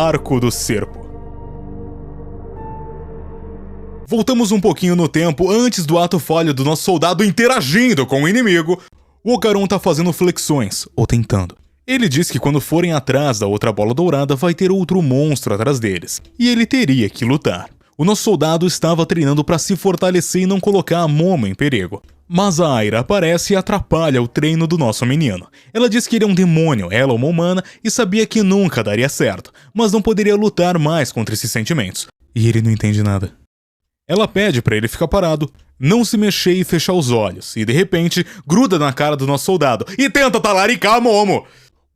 Arco do Serpo. Voltamos um pouquinho no tempo antes do ato falho do nosso soldado interagindo com o inimigo. O Ocaron tá fazendo flexões, ou tentando. Ele diz que quando forem atrás da outra bola dourada vai ter outro monstro atrás deles, e ele teria que lutar. O nosso soldado estava treinando para se fortalecer e não colocar a Momo em perigo. Mas a Aira aparece e atrapalha o treino do nosso menino. Ela diz que ele é um demônio, ela uma humana, e sabia que nunca daria certo, mas não poderia lutar mais contra esses sentimentos. E ele não entende nada. Ela pede para ele ficar parado, não se mexer e fechar os olhos, e de repente gruda na cara do nosso soldado e tenta talaricar a Momo.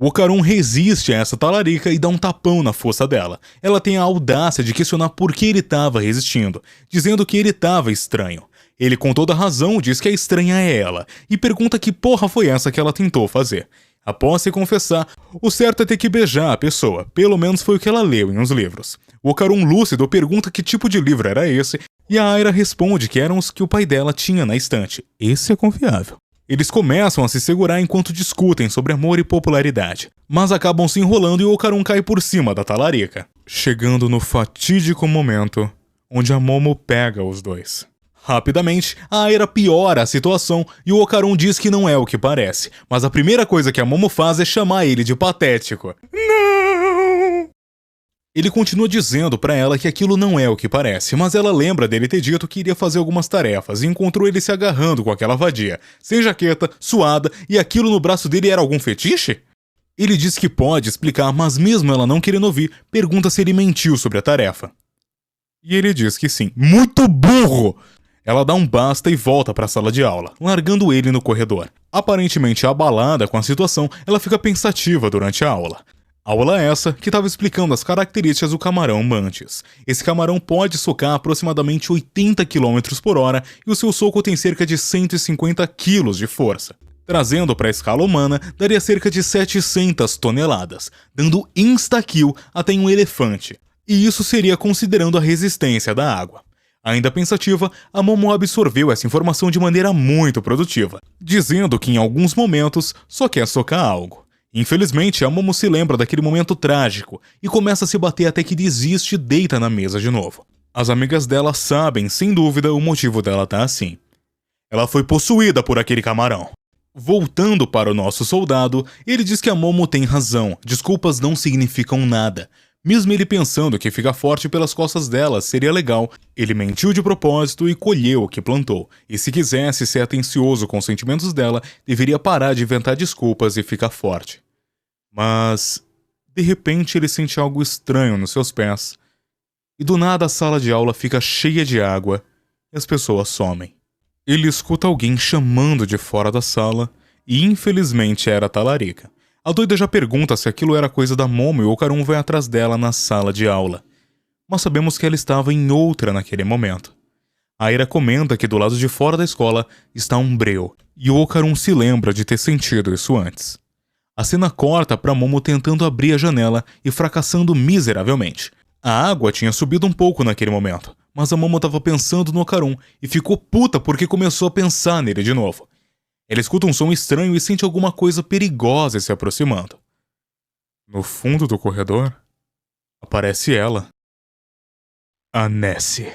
O Ocaron resiste a essa talarica e dá um tapão na força dela. Ela tem a audácia de questionar por que ele estava resistindo, dizendo que ele estava estranho. Ele com toda razão diz que a estranha é ela, e pergunta que porra foi essa que ela tentou fazer. Após se confessar, o certo é ter que beijar a pessoa, pelo menos foi o que ela leu em uns livros. O Ocaron lúcido pergunta que tipo de livro era esse, e a Aira responde que eram os que o pai dela tinha na estante. Esse é confiável. Eles começam a se segurar enquanto discutem sobre amor e popularidade, mas acabam se enrolando e o Ocaron cai por cima da talarica, chegando no fatídico momento onde a Momo pega os dois. Rapidamente, a Aira piora a situação e o Ocaron diz que não é o que parece, mas a primeira coisa que a Momo faz é chamar ele de patético. Não! Ele continua dizendo pra ela que aquilo não é o que parece, mas ela lembra dele ter dito que iria fazer algumas tarefas e encontrou ele se agarrando com aquela vadia, sem jaqueta, suada, e aquilo no braço dele era algum fetiche? Ele diz que pode explicar, mas mesmo ela não querendo ouvir, pergunta se ele mentiu sobre a tarefa. E ele diz que sim. Muito burro! Ela dá um basta e volta pra sala de aula, largando ele no corredor. Aparentemente abalada com a situação, ela fica pensativa durante a aula. Aula essa que estava explicando as características do camarão mantis. Esse camarão pode socar aproximadamente 80 km por hora e o seu soco tem cerca de 150 kg de força. Trazendo para a escala humana, daria cerca de 700 toneladas, dando insta-kill até um elefante. E isso seria considerando a resistência da água. Ainda pensativa, a Momo absorveu essa informação de maneira muito produtiva, dizendo que em alguns momentos só quer socar algo. Infelizmente, a Momo se lembra daquele momento trágico e começa a se bater até que desiste e deita na mesa de novo. As amigas dela sabem, sem dúvida, o motivo dela tá assim. Ela foi possuída por aquele camarão. Voltando para o nosso soldado, ele diz que a Momo tem razão, desculpas não significam nada. Mesmo ele pensando que ficar forte pelas costas dela seria legal, ele mentiu de propósito e colheu o que plantou. E se quisesse ser atencioso com os sentimentos dela, deveria parar de inventar desculpas e ficar forte. Mas, de repente, ele sente algo estranho nos seus pés. E do nada a sala de aula fica cheia de água e as pessoas somem. Ele escuta alguém chamando de fora da sala e infelizmente era a talarica. A doida já pergunta se aquilo era coisa da Momo e o Ocaron vai atrás dela na sala de aula. Mas sabemos que ela estava em outra naquele momento. A Aira comenta que do lado de fora da escola está um breu, e o Ocaron se lembra de ter sentido isso antes. A cena corta para Momo tentando abrir a janela e fracassando miseravelmente. A água tinha subido um pouco naquele momento, mas a Momo estava pensando no Ocaron e ficou puta porque começou a pensar nele de novo. Ela escuta um som estranho e sente alguma coisa perigosa se aproximando. No fundo do corredor, aparece ela. A Nessie.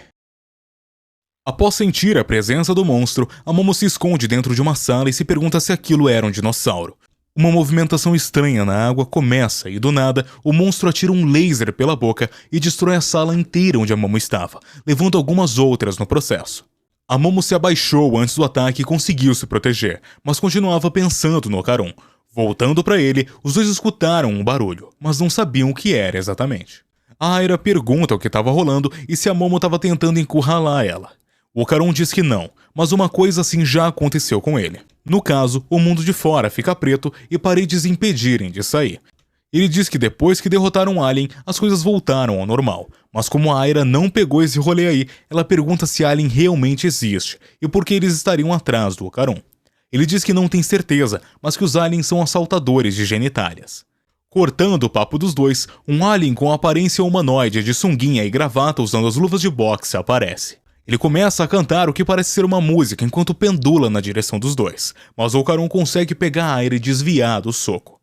Após sentir a presença do monstro, a Momo se esconde dentro de uma sala e se pergunta se aquilo era um dinossauro. Uma movimentação estranha na água começa e, do nada, o monstro atira um laser pela boca e destrói a sala inteira onde a Momo estava, levando algumas outras no processo. A Momo se abaixou antes do ataque e conseguiu se proteger, mas continuava pensando no Ocaron. Voltando para ele, os dois escutaram um barulho, mas não sabiam o que era exatamente. A Aira pergunta o que estava rolando e se a Momo estava tentando encurralar ela. O Ocaron diz que não, mas uma coisa assim já aconteceu com ele. No caso, o mundo de fora fica preto e paredes impedirem de sair. Ele diz que depois que derrotaram o Alien, as coisas voltaram ao normal. Mas como a Aira não pegou esse rolê aí, ela pergunta se Alien realmente existe e por que eles estariam atrás do Ocaron. Ele diz que não tem certeza, mas que os aliens são assaltadores de genitálias. Cortando o papo dos dois, um alien com aparência humanoide de sunguinha e gravata usando as luvas de boxe aparece. Ele começa a cantar o que parece ser uma música enquanto pendula na direção dos dois, mas o Ocaron consegue pegar a Aira e desviar do soco.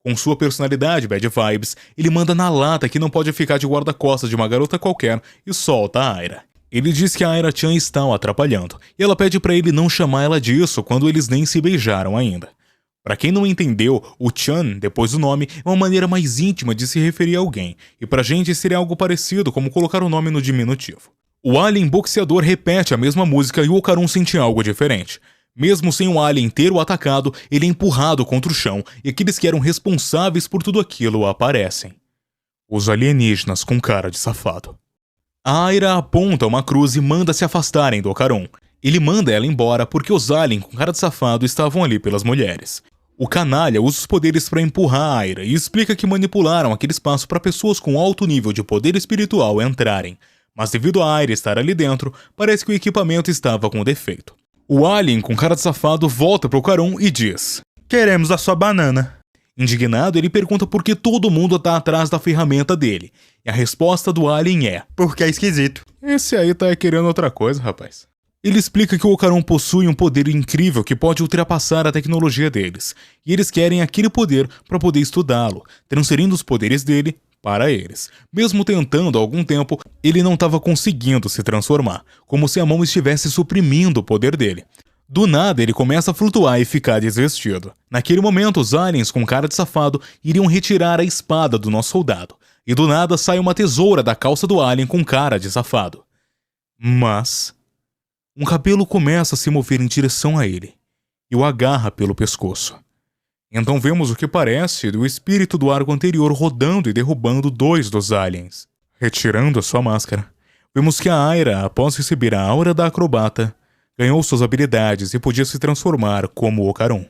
Com sua personalidade bad vibes, ele manda na lata que não pode ficar de guarda-costas de uma garota qualquer e solta a Aira. Ele diz que a Aira-chan está o atrapalhando, e ela pede pra ele não chamar ela disso quando eles nem se beijaram ainda. Pra quem não entendeu, o chan, depois do nome, é uma maneira mais íntima de se referir a alguém, e pra gente seria algo parecido como colocar o nome no diminutivo. O alien boxeador repete a mesma música e o Okarun sente algo diferente. Mesmo sem o alien ter o atacado, ele é empurrado contra o chão e aqueles que eram responsáveis por tudo aquilo aparecem. Os alienígenas com cara de safado. A Aira aponta uma cruz e manda se afastarem do Okarun. Ele manda ela embora porque os aliens com cara de safado estavam ali pelas mulheres. O canalha usa os poderes para empurrar a Aira e explica que manipularam aquele espaço para pessoas com alto nível de poder espiritual entrarem. Mas devido a Aira estar ali dentro, parece que o equipamento estava com defeito. O alien com cara de safado volta pro Okarun e diz: Queremos a sua banana. Indignado, ele pergunta por que todo mundo tá atrás da ferramenta dele. E a resposta do alien é: Porque é esquisito. esse aí tá querendo outra coisa, rapaz. Ele explica que o Okarun possui um poder incrível que pode ultrapassar a tecnologia deles. E eles querem aquele poder para poder estudá-lo, transferindo os poderes dele para eles. Mesmo tentando há algum tempo, ele não estava conseguindo se transformar, como se a mão estivesse suprimindo o poder dele. Do nada, ele começa a flutuar e ficar desvestido. Naquele momento, os aliens com cara de safado iriam retirar a espada do nosso soldado. E do nada sai uma tesoura da calça do alien com cara de safado. Mas um cabelo começa a se mover em direção a ele e o agarra pelo pescoço. Então vemos o que parece do espírito do arco anterior rodando e derrubando dois dos aliens. Retirando a sua máscara, vemos que a Aira, após receber a aura da acrobata, ganhou suas habilidades e podia se transformar como o Okarun.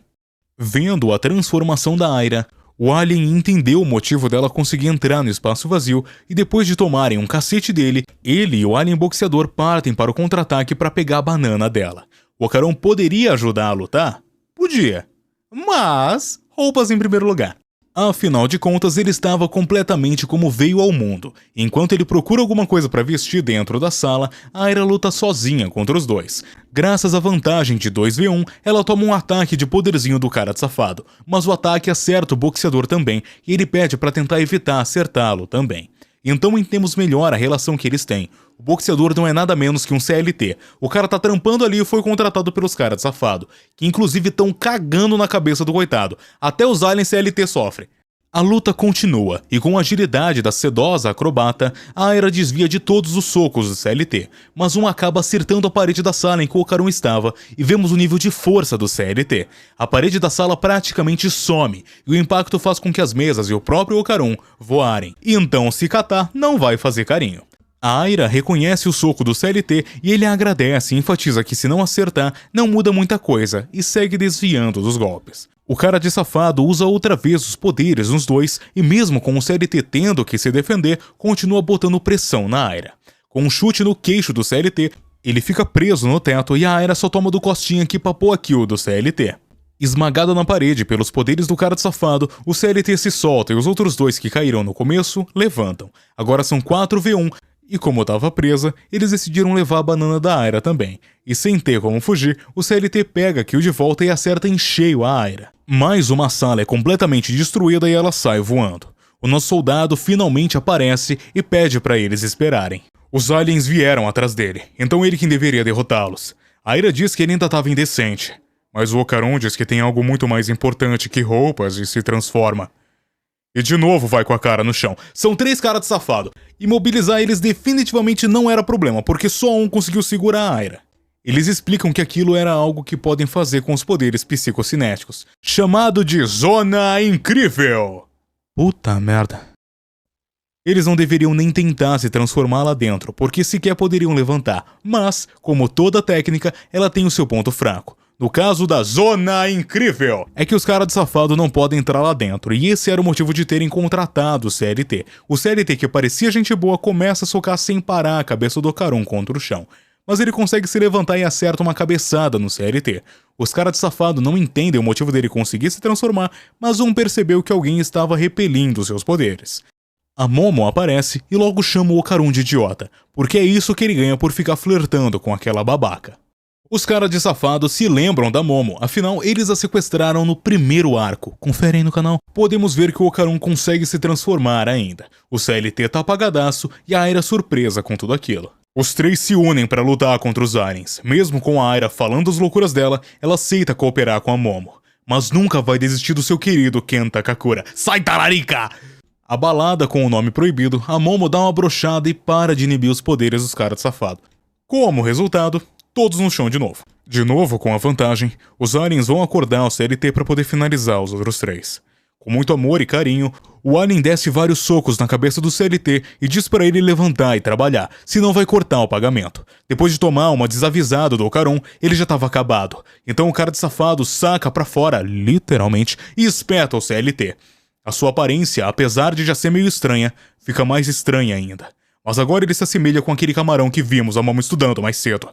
Vendo a transformação da Aira, o alien entendeu o motivo dela conseguir entrar no espaço vazio e depois de tomarem um cacete dele, ele e o alien boxeador partem para o contra-ataque para pegar a banana dela. O Okarun poderia ajudar a lutar? Podia. Mas roupas em primeiro lugar. Afinal de contas, ele estava completamente como veio ao mundo. Enquanto ele procura alguma coisa para vestir dentro da sala, a Aira luta sozinha contra os dois. Graças à vantagem de 2v1, ela toma um ataque de poderzinho do cara de safado, mas o ataque acerta o boxeador também, e ele pede para tentar evitar acertá-lo também. Então entendemos melhor a relação que eles têm. O boxeador não é nada menos que um CLT. O cara tá trampando ali e foi contratado pelos caras de safado, que inclusive estão cagando na cabeça do coitado. Até os aliens CLT sofrem. A luta continua, e com a agilidade da sedosa acrobata, a Aira desvia de todos os socos do CLT, mas um acaba acertando a parede da sala em que o Okarun estava, e vemos o nível de força do CLT. A parede da sala praticamente some, e o impacto faz com que as mesas e o próprio Okarun voarem. E então, se catar, não vai fazer carinho. A Aira reconhece o soco do CLT e ele agradece e enfatiza que se não acertar, não muda muita coisa, e segue desviando dos golpes. O cara de safado usa outra vez os poderes nos dois e mesmo com o CLT tendo que se defender, continua botando pressão na Aira. Com um chute no queixo do CLT, ele fica preso no teto e a Aira só toma do costinha que papou a kill do CLT. Esmagada na parede pelos poderes do cara de safado, o CLT se solta e os outros dois que caíram no começo, levantam. Agora são 4v1, e como estava presa, eles decidiram levar a banana da Aira também. E sem ter como fugir, o CLT pega a kill de volta e acerta em cheio a Aira. Mais uma sala é completamente destruída e ela sai voando. O nosso soldado finalmente aparece e pede para eles esperarem. Os aliens vieram atrás dele, então ele quem deveria derrotá-los. A Aira diz que ele ainda estava indecente, mas o Okarun diz que tem algo muito mais importante que roupas e se transforma. E de novo vai com a cara no chão. São 3 caras de safado. Imobilizar eles definitivamente não era problema, porque só um conseguiu segurar a Aira. Eles explicam que aquilo era algo que podem fazer com os poderes psicocinéticos, chamado de Zona Incrível. Puta merda. Eles não deveriam nem tentar se transformar lá dentro, porque sequer poderiam levantar, mas, como toda técnica, ela tem o seu ponto fraco. No caso da Zona Incrível, é que os caras de safado não podem entrar lá dentro, e esse era o motivo de terem contratado o CLT. O CLT, que parecia gente boa, começa a socar sem parar a cabeça do Okarun contra o chão. Mas ele consegue se levantar e acerta uma cabeçada no CLT. Os caras de safado não entendem o motivo dele conseguir se transformar, mas um percebeu que alguém estava repelindo seus poderes. A Momo aparece e logo chama o Okarun de idiota, porque é isso que ele ganha por ficar flertando com aquela babaca. Os caras de safado se lembram da Momo, afinal eles a sequestraram no primeiro arco. Confere aí no canal. Podemos ver que o Okarun consegue se transformar ainda. O CLT tá apagadaço e a Aira surpresa com tudo aquilo. Os três se unem para lutar contra os aliens. Mesmo com a Aira falando as loucuras dela, ela aceita cooperar com a Momo. Mas nunca vai desistir do seu querido Kenta Kakura. Sai, Tararica! Abalada com o nome proibido, a Momo dá uma brochada e para de inibir os poderes dos caras de safado. Como resultado, todos no chão de novo. De novo, com a vantagem, os aliens vão acordar o CLT para poder finalizar os outros três. Com muito amor e carinho, o alien desce vários socos na cabeça do CLT e diz para ele levantar e trabalhar, senão vai cortar o pagamento. Depois de tomar uma desavisada do Okarun, ele já estava acabado. Então o cara de safado saca pra fora, literalmente, e espeta o CLT. A sua aparência, apesar de já ser meio estranha, fica mais estranha ainda. Mas agora ele se assemelha com aquele camarão que vimos a Momo estudando mais cedo.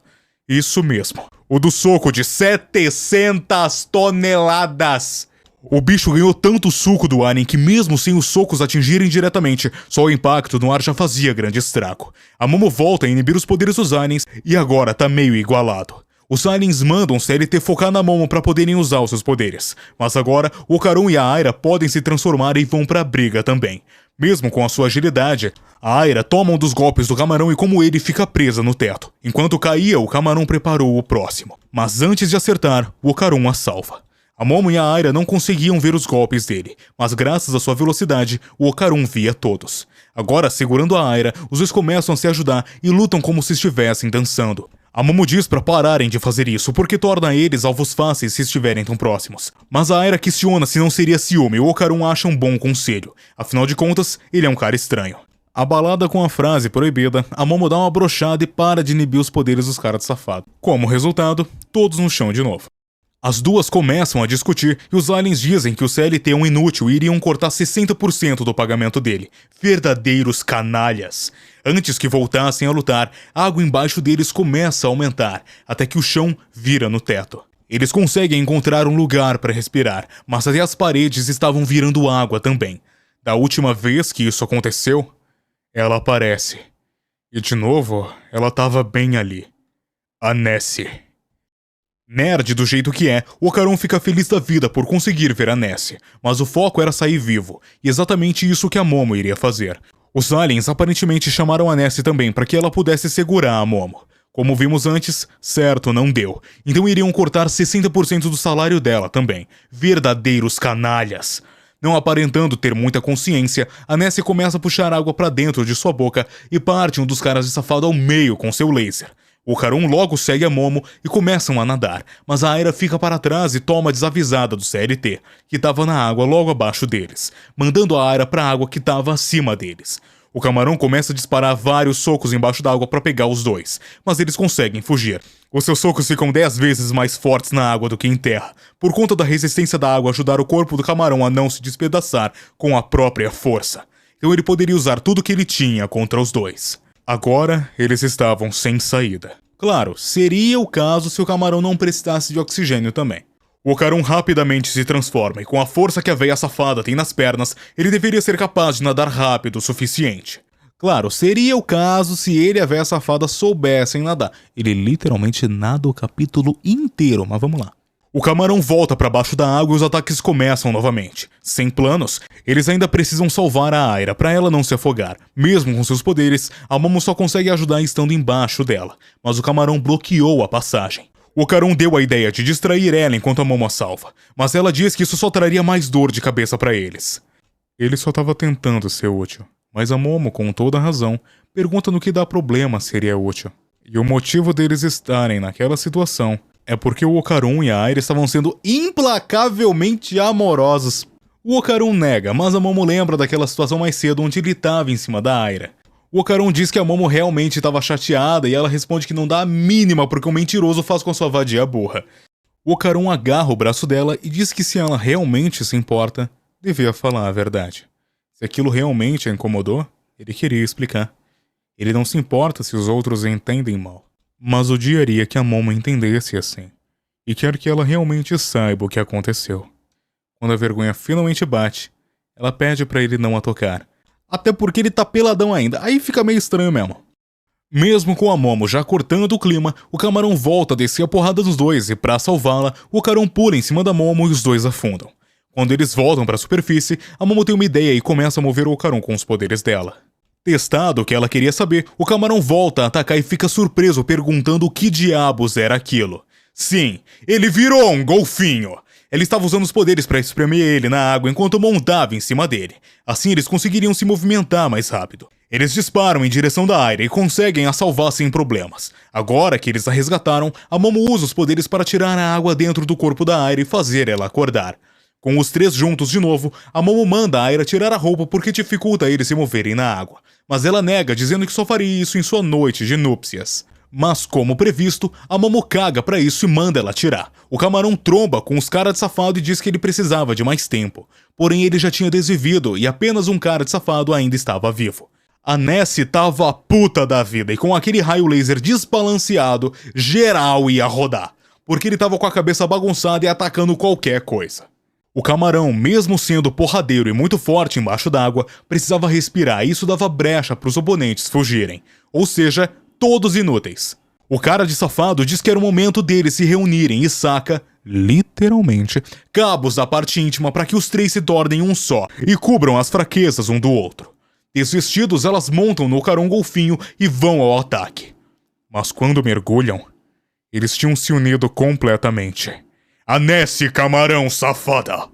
Isso mesmo, o do soco de 700 toneladas. O bicho ganhou tanto suco do alien que mesmo sem os socos atingirem diretamente, só o impacto no ar já fazia grande estrago. A Momo volta a inibir os poderes dos aliens e agora tá meio igualado. Os aliens mandam o CLT focar na Momo pra poderem usar os seus poderes. Mas agora, o Okarun e a Aira podem se transformar e vão pra briga também. Mesmo com a sua agilidade, a Aira toma um dos golpes do camarão e como ele fica presa no teto. Enquanto caía, o camarão preparou o próximo. Mas antes de acertar, o Okarun a salva. A Momo e a Aira não conseguiam ver os golpes dele, mas graças à sua velocidade, o Okarun via todos. Agora, segurando a Aira, os dois começam a se ajudar e lutam como se estivessem dançando. A Momo diz para pararem de fazer isso, porque torna eles alvos fáceis se estiverem tão próximos. Mas a Aira questiona se não seria ciúme e o Okarun acha um bom conselho. Afinal de contas, ele é um cara estranho. Abalada com a frase proibida, a Momo dá uma brochada e para de inibir os poderes dos caras de safado. Como resultado, todos no chão de novo. As duas começam a discutir e os aliens dizem que o CLT é um inútil e iriam cortar 60% do pagamento dele. Verdadeiros canalhas. Antes que voltassem a lutar, a água embaixo deles começa a aumentar, até que o chão vira no teto. Eles conseguem encontrar um lugar para respirar, mas até as paredes estavam virando água também. Da última vez que isso aconteceu, ela aparece. E de novo, ela estava bem ali. A Nessie. Nerd do jeito que é, o Okarun fica feliz da vida por conseguir ver a Nessie, mas o foco era sair vivo, e exatamente isso que a Momo iria fazer. Os aliens aparentemente chamaram a Nessie também para que ela pudesse segurar a Momo. Como vimos antes, certo, não deu, então iriam cortar 60% do salário dela também. Verdadeiros canalhas! Não aparentando ter muita consciência, a Nessie começa a puxar água para dentro de sua boca e parte um dos caras de safado ao meio com seu laser. O Okarun logo segue a Momo e começam a nadar, mas a Aira fica para trás e toma a desavisada do CLT, que estava na água logo abaixo deles, mandando a Aira para a água que estava acima deles. O camarão começa a disparar vários socos embaixo da água para pegar os dois, mas eles conseguem fugir. Os seus socos ficam 10 vezes mais fortes na água do que em terra, por conta da resistência da água ajudar o corpo do camarão a não se despedaçar com a própria força. Então ele poderia usar tudo que ele tinha contra os dois. Agora, eles estavam sem saída. Claro, seria o caso se o camarão não precisasse de oxigênio também. O Okarun rapidamente se transforma e com a força que a veia safada tem nas pernas, ele deveria ser capaz de nadar rápido o suficiente. Claro, seria o caso se ele e a veia safada soubessem nadar. Ele literalmente nada o capítulo inteiro, mas vamos lá. O camarão volta para baixo da água e os ataques começam novamente. Sem planos, eles ainda precisam salvar a Aira para ela não se afogar. Mesmo com seus poderes, a Momo só consegue ajudar estando embaixo dela, mas o camarão bloqueou a passagem. O Okarun deu a ideia de distrair ela enquanto a Momo a salva, mas ela diz que isso só traria mais dor de cabeça para eles. Ele só estava tentando ser útil, mas a Momo, com toda a razão, pergunta no que dá problema seria útil. E o motivo deles estarem naquela situação é porque o Okarun e a Aira estavam sendo implacavelmente amorosos. O Okarun nega, mas a Momo lembra daquela situação mais cedo onde ele estava em cima da Aira. O Okarun diz que a Momo realmente estava chateada e ela responde que não dá a mínima porque o mentiroso faz com a sua vadia burra. O Okarun agarra o braço dela e diz que se ela realmente se importa, devia falar a verdade. Se aquilo realmente a incomodou, ele queria explicar. Ele não se importa se os outros entendem mal. Mas odiaria que a Momo entendesse assim, e quer que ela realmente saiba o que aconteceu. Quando a vergonha finalmente bate, ela pede pra ele não a tocar, até porque ele tá peladão ainda, aí fica meio estranho mesmo. Mesmo com a Momo já cortando o clima, o Camarão volta a descer a porrada dos dois e, pra salvá-la, o Ocaron pula em cima da Momo e os dois afundam. Quando eles voltam para a superfície, a Momo tem uma ideia e começa a mover o Ocaron com os poderes dela. Testado o que ela queria saber, o Camarão volta a atacar e fica surpreso perguntando o que diabos era aquilo. Sim, ele virou um golfinho! Ela estava usando os poderes para espremer ele na água enquanto montava em cima dele. Assim eles conseguiriam se movimentar mais rápido. Eles disparam em direção da Aira e conseguem a salvar sem problemas. Agora que eles a resgataram, a Momo usa os poderes para tirar a água dentro do corpo da Aira e fazer ela acordar. Com os três juntos de novo, a Momo manda a Aira tirar a roupa porque dificulta eles se moverem na água. Mas ela nega, dizendo que só faria isso em sua noite de núpcias. Mas, como previsto, a Momo caga pra isso e manda ela tirar. O Camarão tromba com os caras de safado e diz que ele precisava de mais tempo. Porém, ele já tinha desvivido e apenas um cara de safado ainda estava vivo. A Nessie tava puta da vida e com aquele raio laser desbalanceado, geral ia rodar. Porque ele tava com a cabeça bagunçada e atacando qualquer coisa. O Camarão, mesmo sendo porradeiro e muito forte embaixo d'água, precisava respirar e isso dava brecha para os oponentes fugirem. Ou seja, todos inúteis. O cara de safado diz que era o momento deles se reunirem e saca, literalmente, cabos da parte íntima para que os três se tornem um só e cubram as fraquezas um do outro. Desvestidos, elas montam no Ocaron golfinho e vão ao ataque. Mas quando mergulham, eles tinham se unido completamente. A Nessie Camarão safada!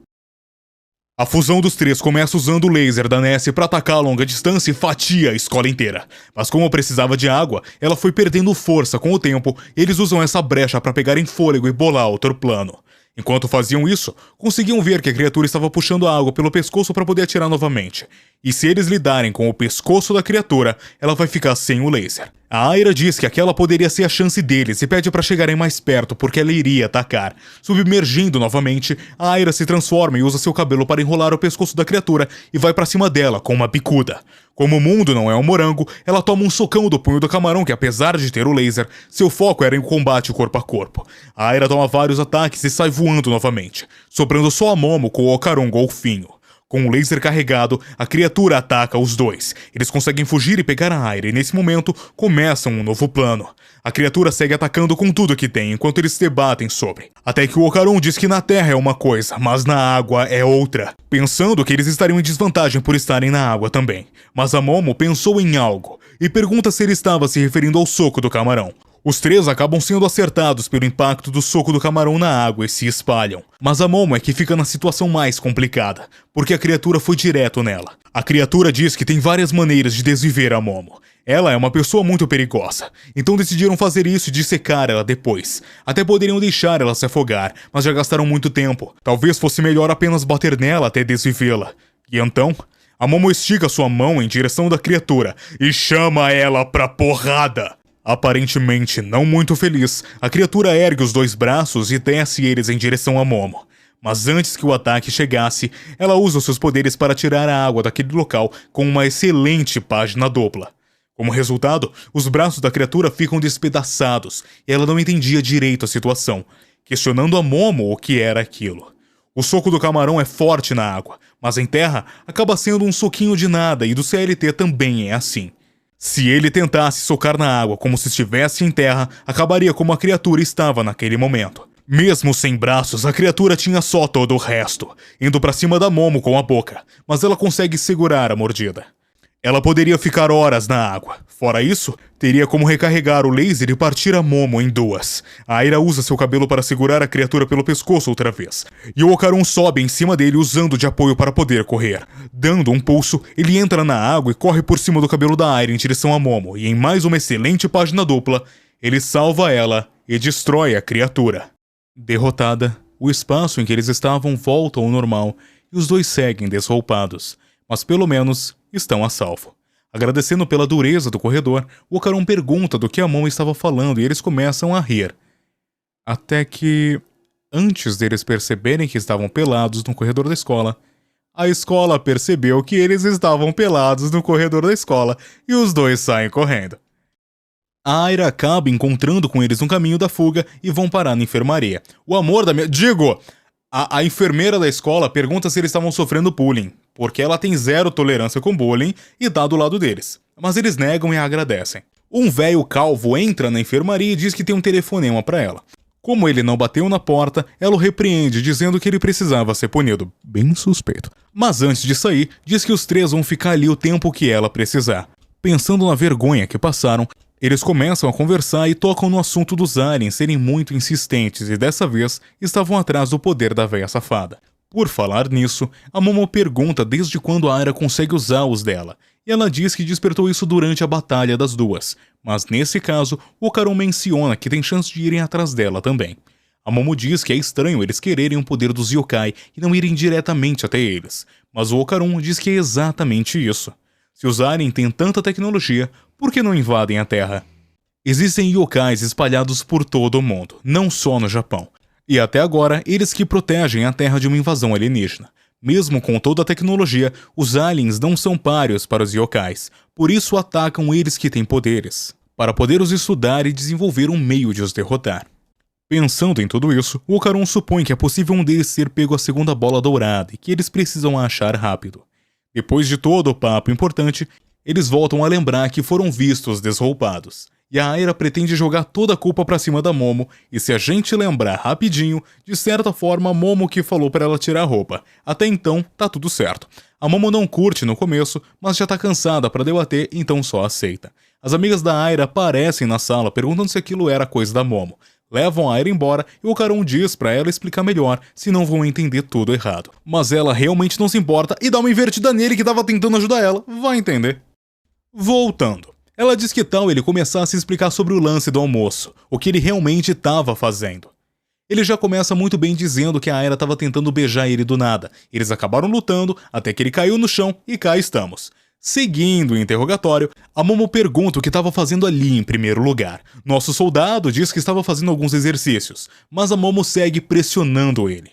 A fusão dos três começa usando o laser da Nessie para atacar a longa distância e fatia a escola inteira. Mas como precisava de água, ela foi perdendo força com o tempo e eles usam essa brecha para pegarem fôlego e bolar outro plano. Enquanto faziam isso, conseguiam ver que a criatura estava puxando a água pelo pescoço para poder atirar novamente. E se eles lidarem com o pescoço da criatura, ela vai ficar sem o laser. A Aira diz que aquela poderia ser a chance deles e pede para chegarem mais perto porque ela iria atacar. Submergindo novamente, a Aira se transforma e usa seu cabelo para enrolar o pescoço da criatura e vai para cima dela com uma bicuda. Como o mundo não é um morango, ela toma um socão do punho do Camarão que, apesar de ter o laser, seu foco era em combate corpo a corpo. A Aira toma vários ataques e sai voando novamente, sobrando só a Momo com o Ocaron golfinho. Com o laser carregado, a criatura ataca os dois. Eles conseguem fugir e pegar a Aira, e nesse momento começam um novo plano. A criatura segue atacando com tudo que tem, enquanto eles debatem sobre. Até que o Ocaron diz que na terra é uma coisa, mas na água é outra. Pensando que eles estariam em desvantagem por estarem na água também. Mas a Momo pensou em algo, e pergunta se ele estava se referindo ao soco do Camarão. Os três acabam sendo acertados pelo impacto do soco do Camarão na água e se espalham. Mas a Momo é que fica na situação mais complicada, porque a criatura foi direto nela. A criatura diz que tem várias maneiras de desviver a Momo. Ela é uma pessoa muito perigosa, então decidiram fazer isso e dissecar ela depois. Até poderiam deixar ela se afogar, mas já gastaram muito tempo. Talvez fosse melhor apenas bater nela até desvivê-la. E então, a Momo estica sua mão em direção da criatura e chama ela pra porrada. Aparentemente não muito feliz, a criatura ergue os dois braços e desce eles em direção a Momo. Mas antes que o ataque chegasse, ela usa seus poderes para tirar a água daquele local com uma excelente página dupla. Como resultado, os braços da criatura ficam despedaçados e ela não entendia direito a situação, questionando a Momo o que era aquilo. O soco do Camarão é forte na água, mas em terra acaba sendo um soquinho de nada e do CLT também é assim. Se ele tentasse socar na água como se estivesse em terra, acabaria como a criatura estava naquele momento. Mesmo sem braços, a criatura tinha só todo o resto, indo pra cima da Momo com a boca, mas ela consegue segurar a mordida. Ela poderia ficar horas na água. Fora isso, teria como recarregar o laser e partir a Momo em duas. A Aira usa seu cabelo para segurar a criatura pelo pescoço outra vez. E o Ocaron sobe em cima dele usando de apoio para poder correr. Dando um pulso, ele entra na água e corre por cima do cabelo da Aira em direção a Momo. E em mais uma excelente página dupla, ele salva ela e destrói a criatura. Derrotada, o espaço em que eles estavam volta ao normal e os dois seguem desroupados. Mas pelo menos estão a salvo. Agradecendo pela dureza do corredor, o Ocaron pergunta do que a Momo estava falando e eles começam a rir. Até que, antes deles perceberem que estavam pelados no corredor da escola, a escola percebeu que eles estavam pelados no corredor da escola e os dois saem correndo. A Aira acaba encontrando com eles no caminho da fuga e vão parar na enfermaria. O amor da minha... A enfermeira da escola pergunta se eles estavam sofrendo bullying, porque ela tem zero tolerância com bullying e dá do lado deles. Mas eles negam e a agradecem. Um velho calvo entra na enfermaria e diz que tem um telefonema para ela. Como ele não bateu na porta, ela o repreende, dizendo que ele precisava ser punido. Bem suspeito. Mas antes de sair, diz que os três vão ficar ali o tempo que ela precisar. Pensando na vergonha que passaram, eles começam a conversar e tocam no assunto dos aliens serem muito insistentes e dessa vez estavam atrás do poder da véia safada. Por falar nisso, a Momo pergunta desde quando a Aira consegue usar os dela, e ela diz que despertou isso durante a batalha das duas, mas nesse caso, o Ocaron menciona que tem chance de irem atrás dela também. A Momo diz que é estranho eles quererem o poder dos yokai e não irem diretamente até eles, mas o Ocaron diz que é exatamente isso. Se usarem têm tanta tecnologia, por que não invadem a Terra? Existem yokais espalhados por todo o mundo, não só no Japão. E até agora, eles que protegem a Terra de uma invasão alienígena. Mesmo com toda a tecnologia, os aliens não são páreos para os yokais, por isso atacam eles que têm poderes, para poder os estudar e desenvolver um meio de os derrotar. Pensando em tudo isso, o Ocaron supõe que é possível um deles ser pego a segunda bola dourada e que eles precisam a achar rápido. Depois de todo o papo importante, eles voltam a lembrar que foram vistos desroupados. E a Aira pretende jogar toda a culpa pra cima da Momo, e se a gente lembrar rapidinho, de certa forma a Momo que falou pra ela tirar a roupa. Até então, tá tudo certo. A Momo não curte no começo, mas já tá cansada pra debater, então só aceita. As amigas da Aira aparecem na sala perguntando se aquilo era coisa da Momo. Levam a Aira embora e o Ocaron diz pra ela explicar melhor, senão vão entender tudo errado. Mas ela realmente não se importa e dá uma invertida nele que tava tentando ajudar ela, vai entender. Voltando. Ela diz que tal ele começar a se explicar sobre o lance do almoço, o que ele realmente estava fazendo. Ele já começa muito bem dizendo que a Aira estava tentando beijar ele do nada. Eles acabaram lutando até que ele caiu no chão e cá estamos. Seguindo o interrogatório, a Momo pergunta o que estava fazendo ali em primeiro lugar. Nosso soldado diz que estava fazendo alguns exercícios, mas a Momo segue pressionando ele.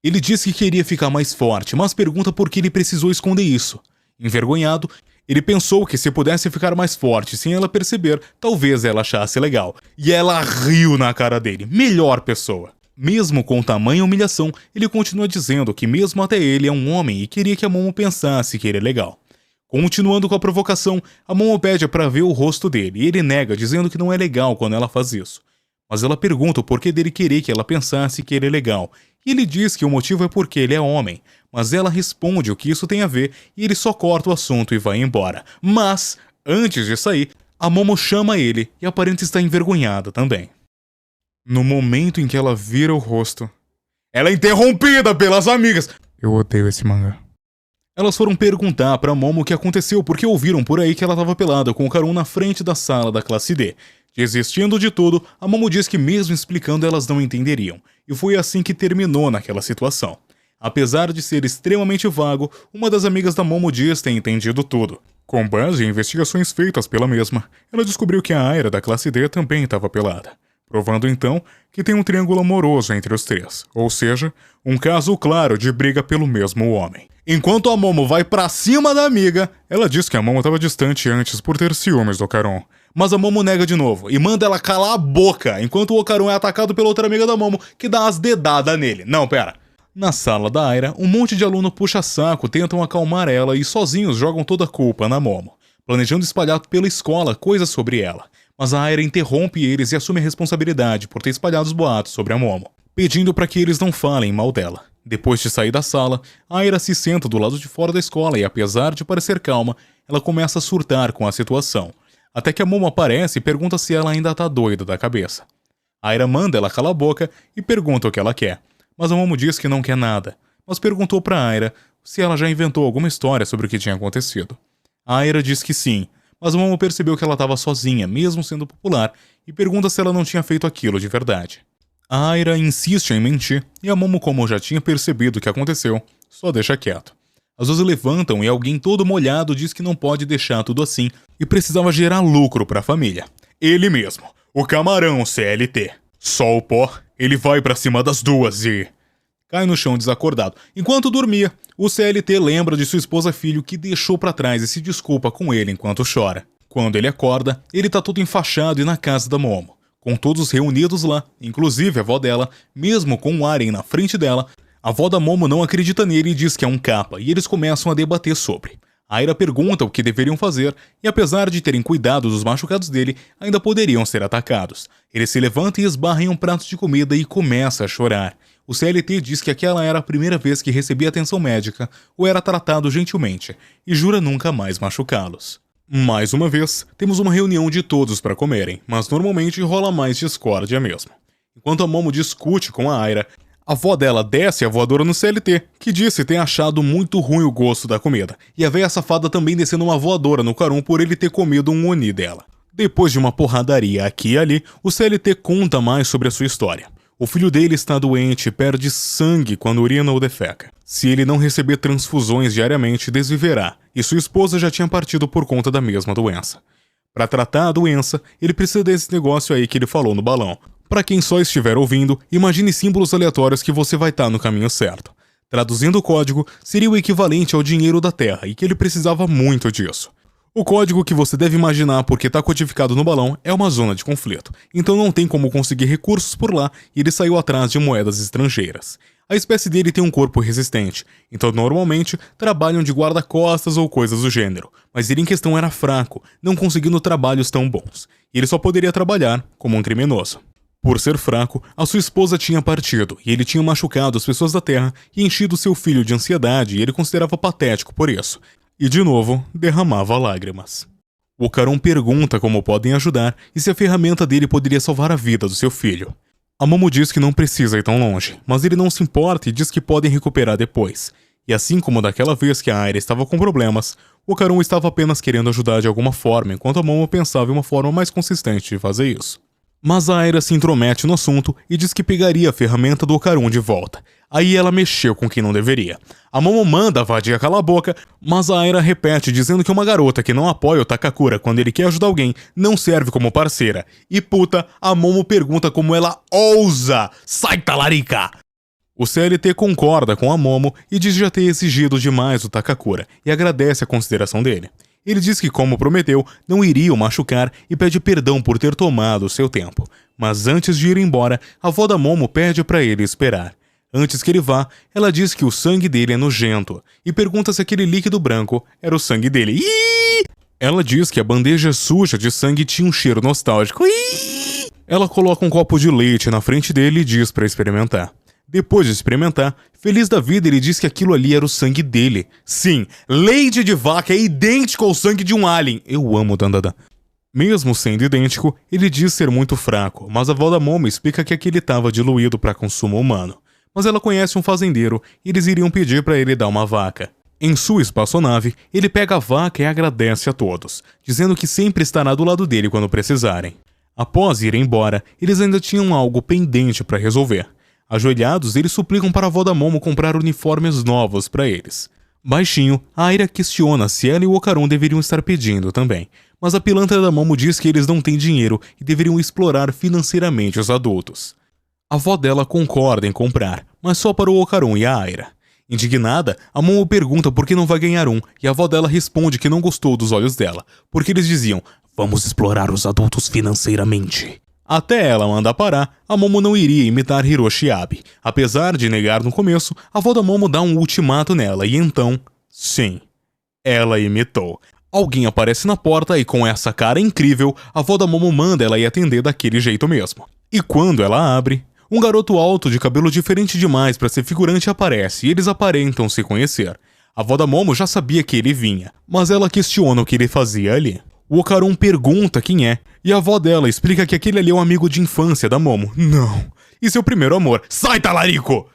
Ele diz que queria ficar mais forte, mas pergunta por que ele precisou esconder isso. Envergonhado, ele pensou que se pudesse ficar mais forte sem ela perceber, talvez ela achasse legal. E ela riu na cara dele. Melhor pessoa. Mesmo com tamanha humilhação, ele continua dizendo que mesmo até ele é um homem e queria que a Momo pensasse que ele é legal. Continuando com a provocação, a Momo pede pra ver o rosto dele e ele nega, dizendo que não é legal quando ela faz isso. Mas ela pergunta o porquê dele querer que ela pensasse que ele é legal. E ele diz que o motivo é porque ele é homem. Mas ela responde o que isso tem a ver e ele só corta o assunto e vai embora. Mas, antes de sair, a Momo chama ele e aparenta estar envergonhada também. No momento em que ela vira o rosto, ela é interrompida pelas amigas. Eu odeio esse mangá. Elas foram perguntar pra Momo o que aconteceu porque ouviram por aí que ela estava pelada com o Ocaron na frente da sala da classe D. Desistindo de tudo, a Momo diz que mesmo explicando elas não entenderiam. E foi assim que terminou naquela situação. Apesar de ser extremamente vago, uma das amigas da Momo diz ter entendido tudo. Com base em investigações feitas pela mesma, ela descobriu que a Aira da classe D também estava pelada. Provando então que tem um triângulo amoroso entre os três, ou seja, um caso claro de briga pelo mesmo homem. Enquanto a Momo vai pra cima da amiga, ela diz que a Momo estava distante antes por ter ciúmes do Ocaron. Mas a Momo nega de novo e manda ela calar a boca, enquanto o Ocaron é atacado pela outra amiga da Momo, que dá as dedadas nele. Não, pera. Na sala da Aira, um monte de aluno puxa-saco tentam acalmar ela e sozinhos jogam toda a culpa na Momo, planejando espalhar pela escola coisas sobre ela. Mas a Aira interrompe eles e assume a responsabilidade por ter espalhado os boatos sobre a Momo, pedindo para que eles não falem mal dela. Depois de sair da sala, a Aira se senta do lado de fora da escola e, apesar de parecer calma, ela começa a surtar com a situação. Até que a Momo aparece e pergunta se ela ainda tá doida da cabeça. A Aira manda ela calar a boca e pergunta o que ela quer. Mas a Momo diz que não quer nada, mas perguntou pra Aira se ela já inventou alguma história sobre o que tinha acontecido. A Aira diz que sim, mas a Momo percebeu que ela estava sozinha, mesmo sendo popular, e pergunta se ela não tinha feito aquilo de verdade. A Aira insiste em mentir, e a Momo, como já tinha percebido o que aconteceu, só deixa quieto. As duas levantam e alguém todo molhado diz que não pode deixar tudo assim e precisava gerar lucro pra família. Ele mesmo, o camarão CLT. Só o pó, ele vai pra cima das duas e... cai no chão desacordado. Enquanto dormia, o CLT lembra de sua esposa e filho que deixou pra trás e se desculpa com ele enquanto chora. Quando ele acorda, ele tá todo enfaixado e na casa da Momo. Com todos reunidos lá, inclusive a avó dela, mesmo com o Aren na frente dela, a avó da Momo não acredita nele e diz que é um capa, e eles começam a debater sobre. A Aira pergunta o que deveriam fazer e, apesar de terem cuidado dos machucados dele, ainda poderiam ser atacados. Ele se levanta e esbarra em um prato de comida e começa a chorar. O CLT diz que aquela era a primeira vez que recebia atenção médica ou era tratado gentilmente, e jura nunca mais machucá-los. Mais uma vez, temos uma reunião de todos para comerem, mas normalmente rola mais discórdia mesmo. Enquanto a Momo discute com a Aira, a avó dela desce a voadora no CLT, que disse ter achado muito ruim o gosto da comida, e a véia safada também descendo uma voadora no Karun por ele ter comido um Oni dela. Depois de uma porradaria aqui e ali, o CLT conta mais sobre a sua história. O filho dele está doente e perde sangue quando urina ou defeca. Se ele não receber transfusões diariamente, desviverá, e sua esposa já tinha partido por conta da mesma doença. Para tratar a doença, ele precisa desse negócio aí que ele falou no balão. Para quem só estiver ouvindo, imagine símbolos aleatórios que você vai estar no caminho certo. Traduzindo o código, seria o equivalente ao dinheiro da Terra, e que ele precisava muito disso. O código que você deve imaginar porque está codificado no balão é uma zona de conflito, então não tem como conseguir recursos por lá e ele saiu atrás de moedas estrangeiras. A espécie dele tem um corpo resistente, então normalmente trabalham de guarda-costas ou coisas do gênero, mas ele em questão era fraco, não conseguindo trabalhos tão bons, e ele só poderia trabalhar como um criminoso. Por ser fraco, a sua esposa tinha partido, e ele tinha machucado as pessoas da Terra e enchido seu filho de ansiedade e ele considerava patético por isso. E de novo, derramava lágrimas. O Karun pergunta como podem ajudar e se a ferramenta dele poderia salvar a vida do seu filho. A Momo diz que não precisa ir tão longe, mas ele não se importa e diz que podem recuperar depois. E assim como daquela vez que a Aira estava com problemas, o Karun estava apenas querendo ajudar de alguma forma, enquanto a Momo pensava em uma forma mais consistente de fazer isso. Mas a Aira se intromete no assunto e diz que pegaria a ferramenta do Karun de volta. Aí ela mexeu com quem não deveria. A Momo manda a vadia calar a boca, mas a Aira repete dizendo que uma garota que não apoia o Takakura quando ele quer ajudar alguém não serve como parceira. E puta, a Momo pergunta como ela ousa! Sai, talarica! O CLT concorda com a Momo e diz já ter exigido demais o Takakura e agradece a consideração dele. Ele diz que, como prometeu, não iria o machucar e pede perdão por ter tomado o seu tempo. Mas antes de ir embora, a avó da Momo pede para ele esperar. Antes que ele vá, ela diz que o sangue dele é nojento e pergunta se aquele líquido branco era o sangue dele. Ela diz que a bandeja suja de sangue tinha um cheiro nostálgico. Ela coloca um copo de leite na frente dele e diz para experimentar. Depois de experimentar, feliz da vida, ele diz que aquilo ali era o sangue dele. Sim, leite de vaca é idêntico ao sangue de um alien. Eu amo Dandadan. Mesmo sendo idêntico, ele diz ser muito fraco, mas a avó da Momo explica que aquele estava diluído para consumo humano. Mas ela conhece um fazendeiro e eles iriam pedir para ele dar uma vaca. Em sua espaçonave, ele pega a vaca e agradece a todos, dizendo que sempre estará do lado dele quando precisarem. Após ir embora, eles ainda tinham algo pendente para resolver. Ajoelhados, eles suplicam para a avó da Momo comprar uniformes novos para eles. Baixinho, a Aira questiona se ela e o Okarun deveriam estar pedindo também, mas a pilantra da Momo diz que eles não têm dinheiro e deveriam explorar financeiramente os adultos. A avó dela concorda em comprar, mas só para o Okarun e a Aira. Indignada, a Momo pergunta por que não vai ganhar um, e a avó dela responde que não gostou dos olhos dela, porque eles diziam, vamos explorar os adultos financeiramente. Até ela mandar parar, a Momo não iria imitar Hiroshi Abe. Apesar de negar no começo, a avó da Momo dá um ultimato nela e então, sim, ela imitou. Alguém aparece na porta e com essa cara incrível, a avó da Momo manda ela ir atender daquele jeito mesmo. E quando ela abre, um garoto alto de cabelo diferente demais para ser figurante aparece e eles aparentam se conhecer. A avó da Momo já sabia que ele vinha, mas ela questiona o que ele fazia ali. O Okarun pergunta quem é, e a avó dela explica que aquele ali é um amigo de infância da Momo. Não, e seu primeiro amor. Sai, talarico!